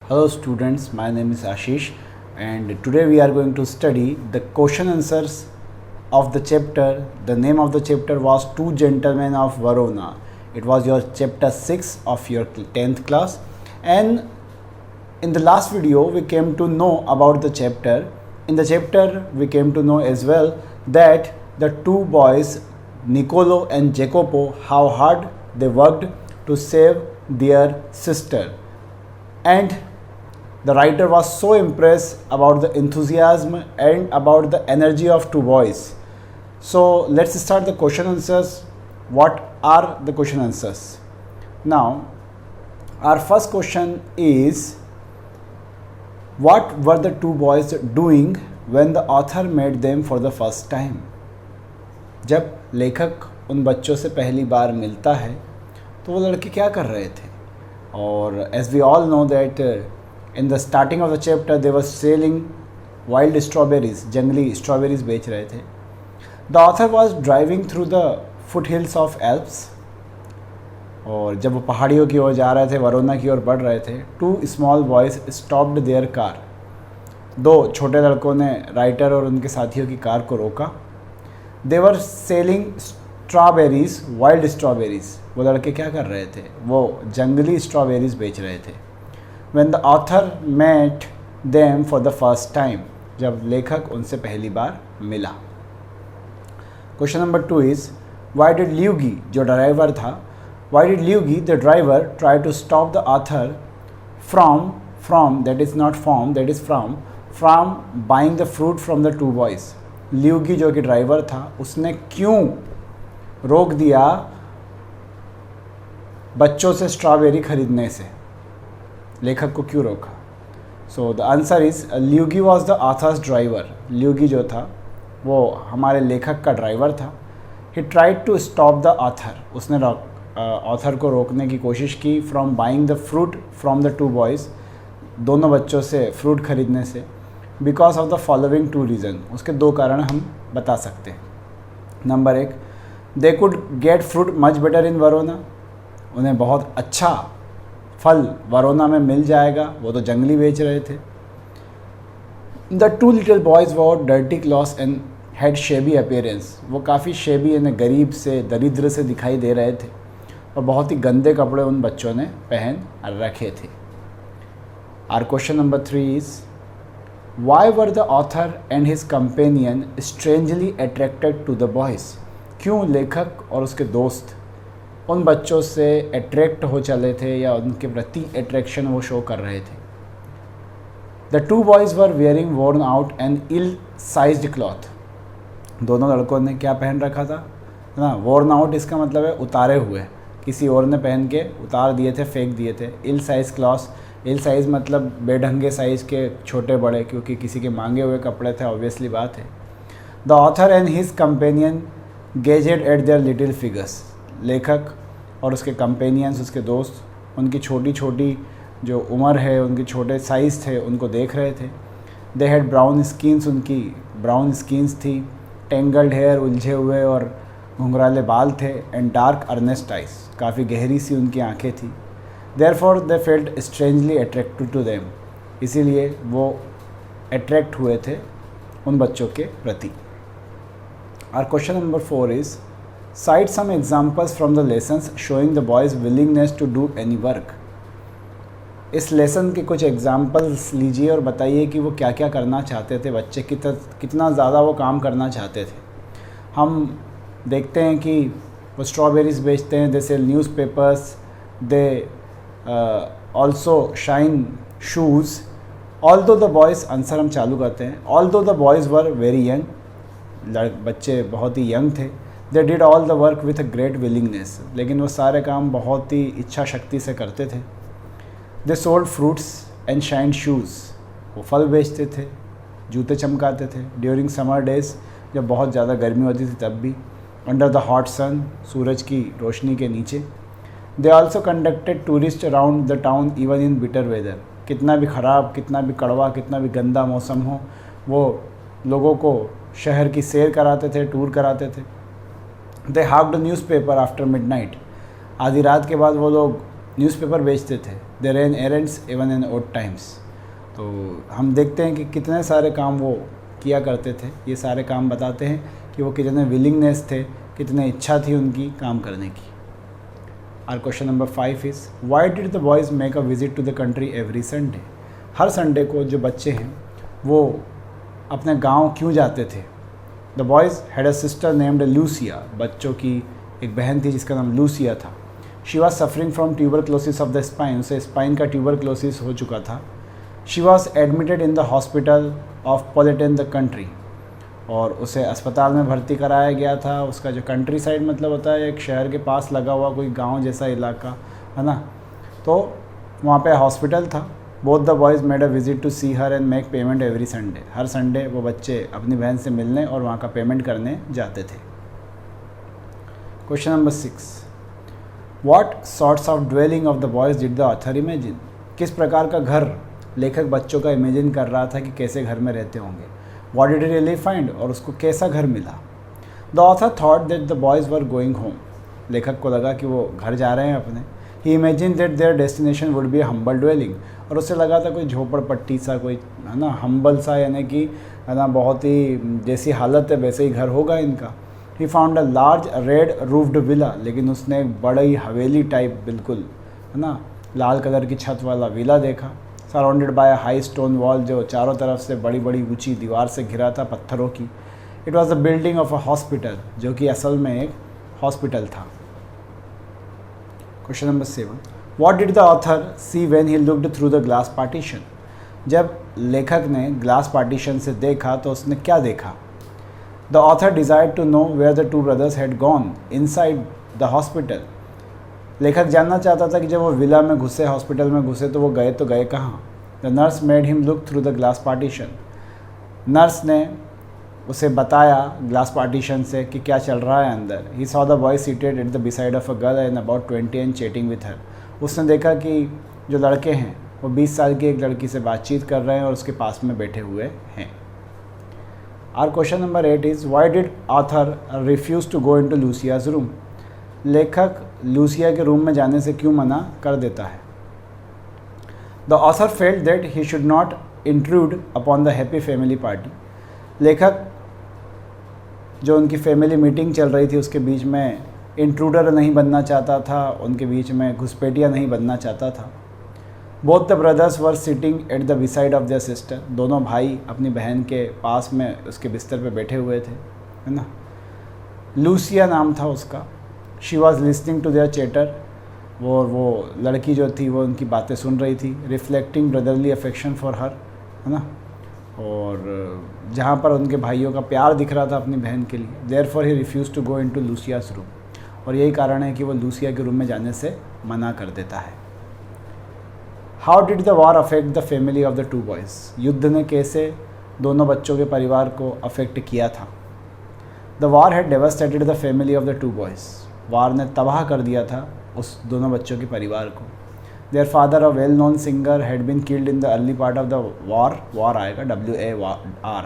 Hello students, my name is Ashish and today we are going to study the question answers of the chapter. The name of the chapter was Two Gentlemen of Verona. It was your chapter 6 of your 10th class, and in the last video we came to know about the chapter. In the chapter we came to know as well that the two boys Nicolo and Jacopo, how hard they worked to save their sister, and the writer was so impressed about the enthusiasm and about the energy of two boys. So let's start the question answers. What are the question answers? Now, our first question is, what were the two boys doing when the author met them for the first time? जब लेखक उन बच्चों से पहली बार मिलता है तो वो लड़के क्या कर रहे थे? और as we all know that in the starting of the chapter they were selling wild strawberries, जंगली स्ट्रॉबेरीज बेच रहे थे. The author was driving through the foothills of Alps, और जब वो पहाड़ियों की ओर जा रहे थे, वरोना की ओर बढ़ रहे थे, two small boys stopped their car. दो छोटे लड़कों ने राइटर और उनके साथियों की कार को रोका. They were selling strawberries, wild strawberries. वो लड़के क्या कर रहे थे? वो जंगली स्ट्रॉबेरीज बेच रहे थे. When the author met them for the first time, जब लेखक उनसे पहली बार मिला. Question number 2 is, why did Luigi, जो ड्राइवर था, why did Luigi the driver try to stop the author from that is not from buying the fruit from the two boys? Luigi जो कि driver था, उसने क्यों रोक दिया बच्चों से स्ट्रॉबेरी खरीदने से? लेखक को क्यों रोका? So the answer is Luigi was the author's driver. Luigi जो था वो हमारे लेखक का ड्राइवर था. He tried to stop the author. उसने ऑथर को रोकने की कोशिश की from buying the fruit from the two boys, दोनों बच्चों से फ्रूट खरीदने से. Because of the following two reason. उसके दो कारण हम बता सकते हैं. Number 1, they could get fruit much better in वरोना. उन्हें बहुत अच्छा फल वरोना में मिल जाएगा, वो तो जंगली बेच रहे थे. The two little boys war dirty clothes and had शेबी appearance. वो काफ़ी शेबी यानी गरीब से, दरिद्र से दिखाई दे रहे थे और बहुत ही गंदे कपड़े उन बच्चों ने पहन रखे थे. Our question number 3 is, why were the author and his companion strangely attracted to the boys? क्यों लेखक और उसके दोस्त उन बच्चों से अट्रैक्ट हो चले थे या उनके प्रति अट्रैक्शन वो शो कर रहे थे? The two boys were wearing worn out and ill sized cloth. दोनों लड़कों ने क्या पहन रखा था ना? वोर्न आउट, इसका मतलब है उतारे हुए, किसी और ने पहन के उतार दिए थे, फेंक दिए थे. इल साइज क्लॉथ, इल साइज़ मतलब बेढंगे साइज़ के, छोटे बड़े, क्योंकि किसी के मांगे हुए कपड़े थे, ऑब्वियसली बात है. The author and his companion gazed at their little figures. लेखक और उसके कंपेनियंस, उसके दोस्त, उनकी छोटी छोटी जो उम्र है, उनके छोटे साइज़ थे, उनको देख रहे थे. They had brown skins. उनकी ब्राउन स्किन्स थी. टेंगल्ड हेयर, उलझे हुए और घुंघराले बाल थे. एंड डार्क अर्नेस्ट आइज, काफ़ी गहरी सी उनकी आंखें थी. Therefore they felt strangely attracted to them. इसीलिए वो अट्रैक्ट हुए थे उन बच्चों के प्रति. Our question number 4 is, cite some examples from the lessons showing the boys' willingness to do any work. इस लेसन के कुछ एग्जाम्पल्स लीजिए और बताइए कि वो क्या क्या करना चाहते थे. बच्चे कितना ज़्यादा वो काम करना चाहते थे. हम देखते हैं कि वो स्ट्रॉबेरीज बेचते हैं, they sell news papers, they also shine shoes. All दो द बॉयज़, आंसर हम चालू करते हैं. ऑल दो the boys were very young. बच्चे बहुत ही यंग थे. They did all the work with a great willingness. लेकिन वो सारे काम बहुत ही इच्छा शक्ति से करते थे. They sold fruits and shined shoes. वो फल बेचते थे, जूते चमकाते थे. ड्यूरिंग समर डेज, जब बहुत ज़्यादा गर्मी होती थी तब भी. अंडर द हॉट सन, सूरज की रोशनी के नीचे. They also conducted tourist around the town even in bitter weather. कितना भी ख़राब, कितना भी कड़वा, कितना भी गंदा मौसम हो, वो लोगों को शहर की सैर कराते थे, टूर कराते थे. They hawked newspaper after midnight. आधी रात के बाद वो लोग न्यूज़पेपर बेचते थे। They run errands even in odd times. तो हम देखते हैं कि कितने सारे काम वो किया करते थे। ये सारे काम बताते हैं कि वो कितने विलिंगनेस थे, कितने इच्छा थी उनकी काम करने की। Our question number 5 is why did the boys make a visit to the country every Sunday. हर संडे को जो बच्चे हैं वो अपने गांव क्यों जाते थे। The boys had a sister named Lucia. बच्चों की एक बहन थी जिसका नाम लूसिया था। She was suffering from tuberculosis of the spine. उसे स्पाइन का ट्यूबरक्लोसिस हो चुका था। She was admitted in the hospital of politan the country. और उसे अस्पताल में भर्ती कराया गया था। उसका जो कंट्री साइड मतलब होता है एक शहर के पास लगा हुआ कोई गांव जैसा इलाका है ना, तो वहाँ पे हॉस्पिटल था। Both the boys made a visit to see her and make payment every Sunday. हर संडे वो बच्चे अपनी बहन से मिलने और वहाँ का पेमेंट करने जाते थे। Question number 6 what sorts of dwelling of the boys did the author imagine. किस प्रकार का घर लेखक बच्चों का इमेजिन कर रहा था कि कैसे घर में रहते होंगे। What did he really find? और उसको कैसा घर मिला। The author thought that the boys were going home. लेखक को लगा कि वो घर जा रहे हैं अपने। He imagined that their destination would be a humble dwelling. और उससे लगा था कोई झोपड़पट्टी सा, कोई है ना हम्बल सा, यानी कि है ना बहुत ही जैसी हालत है वैसे ही घर होगा इनका। He found a large red roofed villa. लेकिन उसने एक बड़ी हवेली टाइप बिल्कुल है ना लाल कलर की छत वाला विला देखा। Surrounded by high stone wall, जो चारों तरफ से बड़ी बड़ी ऊंची दीवार से घिरा था पत्थरों की। It was the building of a hospital, जो कि असल में एक हॉस्पिटल था। Question number 7 what did the author see when he looked through the glass partition. जब लेखक ने ग्लास पार्टीशन से देखा तो उसने क्या देखा। The author desired to know where the two brothers had gone inside the hospital. लेखक जानना चाहता था कि जब वो विला में घुसे, हॉस्पिटल में घुसे, तो वो गए कहाँ। The nurse made him look through the glass partition. Nurse ने उसे बताया ग्लास पार्टीशन से कि क्या चल रहा है अंदर। He saw the boy seated at the beside of a girl and about 20 and chatting with her. उसने देखा कि जो लड़के हैं वो 20 साल की एक लड़की से बातचीत कर रहे हैं और उसके पास में बैठे हुए हैं। Our question number 8 is why did author refuse to go in to Lucia's room. लेखक लूसिया के रूम में जाने से क्यों मना कर देता है। The author felt that he should not intrude upon the happy family party. लेखक जो उनकी फैमिली मीटिंग चल रही थी उसके बीच में इंट्रूडर नहीं बनना चाहता था, उनके बीच में घुसपैठिया नहीं बनना चाहता था। Both the brothers were sitting at the beside of their sister. दोनों भाई अपनी बहन के पास में उसके बिस्तर पे बैठे हुए थे, है ना। लूसिया नाम था उसका। She was listening to their chatter. वो लड़की जो थी वो उनकी बातें सुन रही थी। Reflecting brotherly affection for her, है ना। और जहाँ पर उनके भाइयों का प्यार दिख रहा था अपनी बहन के लिए। Therefore he refuse to go into Lucia's room. और यही कारण है कि वो लूसिया के रूम में जाने से मना कर देता है। How did the war affect the family of the two boys. युद्ध ने कैसे दोनों बच्चों के परिवार को अफेक्ट किया था। The war had devastated the family of the two boys. War ने तबाह कर दिया था उस दोनों बच्चों के परिवार को। Their father a well known singer had been killed in the early part of the war आएगा WAR।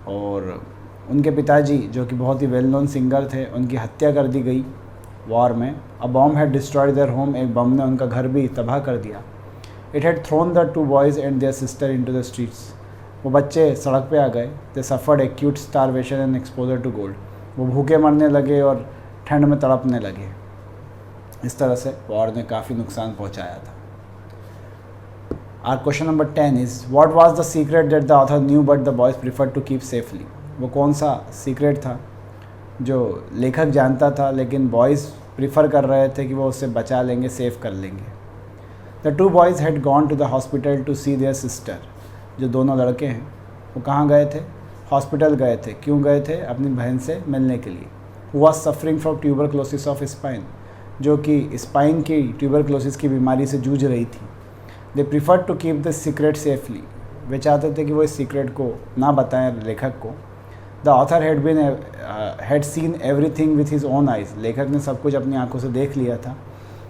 और उनके पिताजी जो कि बहुत ही वेल नोन सिंगर थे, उनकी हत्या कर दी गई वॉर में। A bomb had destroyed their home. एक बम ने उनका घर भी तबाह कर दिया। It had thrown the two boys and their sister into the streets. वो बच्चे सड़क पे आ गए। They suffered acute starvation and exposure to cold. वो भूखे मरने लगे और ठंड में तड़पने लगे। इस तरह से वॉर ने काफ़ी नुकसान पहुंचाया था। Our question number 10 is what was the secret that the author knew but the boys prefer to keep safely. वो कौन सा सीक्रेट था जो लेखक जानता था लेकिन बॉयज़ प्रीफर कर रहे थे कि वो उससे बचा लेंगे, सेफ कर लेंगे। The two boys had gone to the hospital to see their sister. जो दोनों लड़के हैं वो कहाँ गए थे, हॉस्पिटल गए थे। क्यों गए थे, अपनी बहन से मिलने के लिए। Who was suffering from tuberculosis of spine, जो कि स्पाइन की ट्यूबरक्लोसिस की बीमारी से जूझ रही थी। They prefer to keep the secret safely, वे चाहते थे कि वो इस सीक्रेट को ना बताएं लेखक को। The author had seen everything with his own eyes, लेखक ने सब कुछ अपनी आंखों से देख लिया था।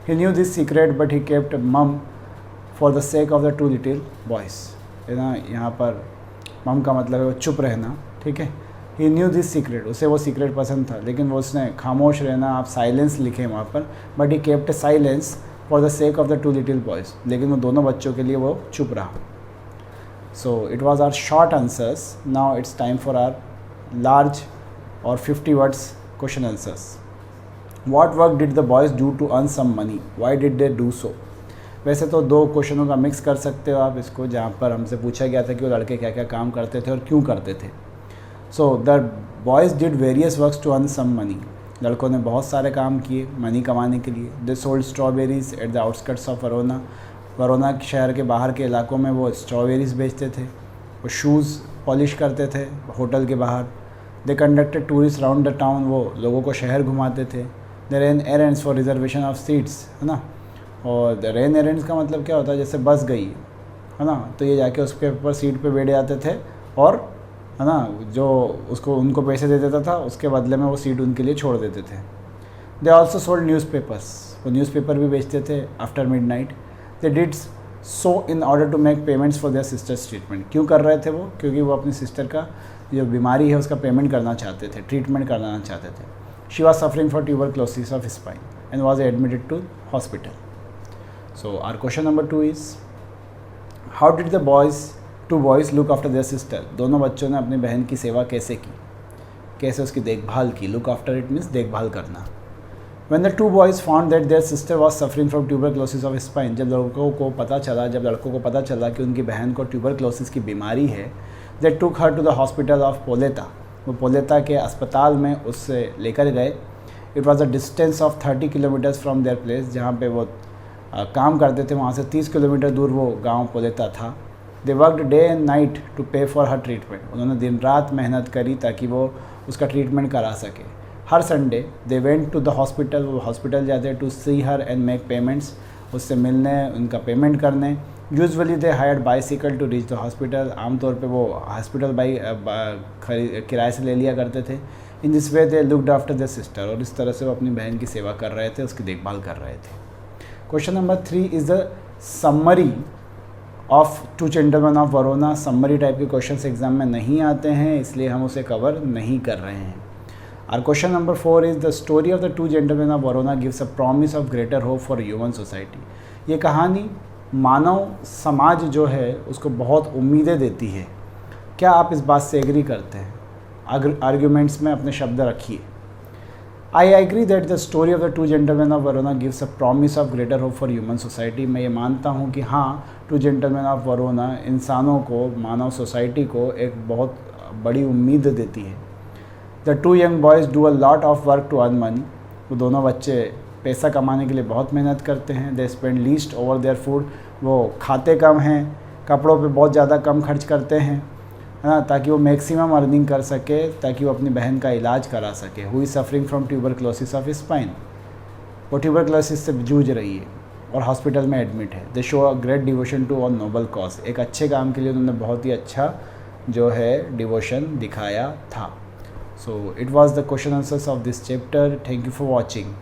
He knew this secret but he kept mum for the sake of the two little boys, है ना। यहाँ पर मम का मतलब है वो चुप रहना, ठीक है। ही न्यू दिस सीक्रेट, उसे वो सीक्रेट पसंद था लेकिन वो उसने खामोश रहना, आप साइलेंस लिखे वहाँ पर, but he kept silence for the sake of the two little boys, लेकिन वो दोनों बच्चों के लिए वो चुप रहा. So it was our short answers. Now it's time for our large और 50 words question answers. What work did the boys do to earn some money? Why did they do so? वैसे तो दो क्वेश्चनों का मिक्स कर सकते हो आप इसको, जहाँ पर हमसे पूछा गया था कि वो लड़के क्या क्या काम करते थे और क्यों करते थे. So the boys did various works to earn some money. लड़कों ने बहुत सारे काम किए मनी कमाने के लिए. They sold strawberries at the outskirts of Verona. Verona शहर के बाहर के इलाकों में वो स्ट्रॉबेरीज़ बेचते थे. वो शूज़ पॉलिश करते थे होटल के बाहर. They conducted tourist round the town. वो लोगों को शहर घुमाते थे. They ran errands for reservation of seats, है ना. और द रेन एरेंड्स का मतलब क्या होता है, जैसे बस गई, है ना, तो ये जाके उसके ऊपर सीट पे बैठ जाते थे और, है ना, जो उसको उनको पैसे दे देता था उसके बदले में वो सीट उनके लिए छोड़ देते थे. They also sold newspapers. वो न्यूज़पेपर भी बेचते थे after midnight. They did so in order to make payments for their sister's treatment. क्यों कर रहे थे वो? क्योंकि वो अपनी सिस्टर का जो बीमारी है उसका पेमेंट करना चाहते थे, ट्रीटमेंट कराना चाहते थे. She was suffering for tuberculosis of spine and was admitted to hospital. So our question number 2 is, how did the two boys look after their sister? दोनों बच्चों ने अपनी बहन की सेवा कैसे की, कैसे उसकी देखभाल की. Look after it means देखभाल करना. When the two boys found that their sister was suffering from tuberculosis of spine, जब लड़कों को पता चला कि उनकी बहन को ट्यूबरक्लोसिस की बीमारी है, they took her to the hospital of पोलेता. वो पोलेता के अस्पताल में उससे लेकर गए. It was a distance of 30 kilometres from their place. जहाँ पे वो काम करते थे वहाँ से 30 किलोमीटर दूर वो गांव पोलेता था. They worked day and night to pay for her treatment. उन्होंने दिन रात मेहनत करी ताकि वो उसका ट्रीटमेंट करा सके. हर Sunday they went to the hospital. वो हॉस्पिटल जाते to see her and make payments. उससे मिलने, उनका पेमेंट करने. Usually they hired bicycle to reach the hospital. आमतौर पे वो हॉस्पिटल किराए से ले लिया करते थे. In this way they looked after the sister. और इस तरह से वो अपनी बहन की सेवा कर रहे थे, उसकी देखभाल कर रहे थे. Question number 3 is the summary of two gentleman of Verona. Summary type के क्वेश्चन एग्जाम में नहीं आते हैं, इसलिए हम उसे कवर नहीं कर रहे हैं. और question number 4 is the story of the two gentleman of Verona gives a promise of greater hope for human society. ये कहानी मानव समाज जो है उसको बहुत उम्मीदें देती है. क्या आप इस बात से एग्री करते हैं? आर्ग्यूमेंट्स में अपने शब्द रखिए. I agree that the story of the two gentleman of Verona gives a promise of greater hope for human society. मैं ये मानता हूँ कि हाँ, टू जेंटलमैन ऑफ वरोना इंसानों को, मानव सोसाइटी को एक बहुत बड़ी उम्मीद देती है. The two young boys do a lot of work to earn money. वो दोनों बच्चे पैसा कमाने के लिए बहुत मेहनत करते हैं. They spend least over their food. वो खाते कम हैं, कपड़ों पे बहुत ज़्यादा कम खर्च करते हैं, है ना, ताकि वो मैक्सिमम अर्निंग कर सके, ताकि वो अपनी बहन का इलाज करा सके. Who is suffering from tuberculosis of spine. वो ट्यूबरक्लोसिस से जूझ रही है और हॉस्पिटल में एडमिट है. They show a great devotion to a noble cause. एक अच्छे काम के लिए उन्होंने बहुत ही अच्छा जो है डिवोशन दिखाया था. सो it was the question answers of this chapter. Thank you for watching.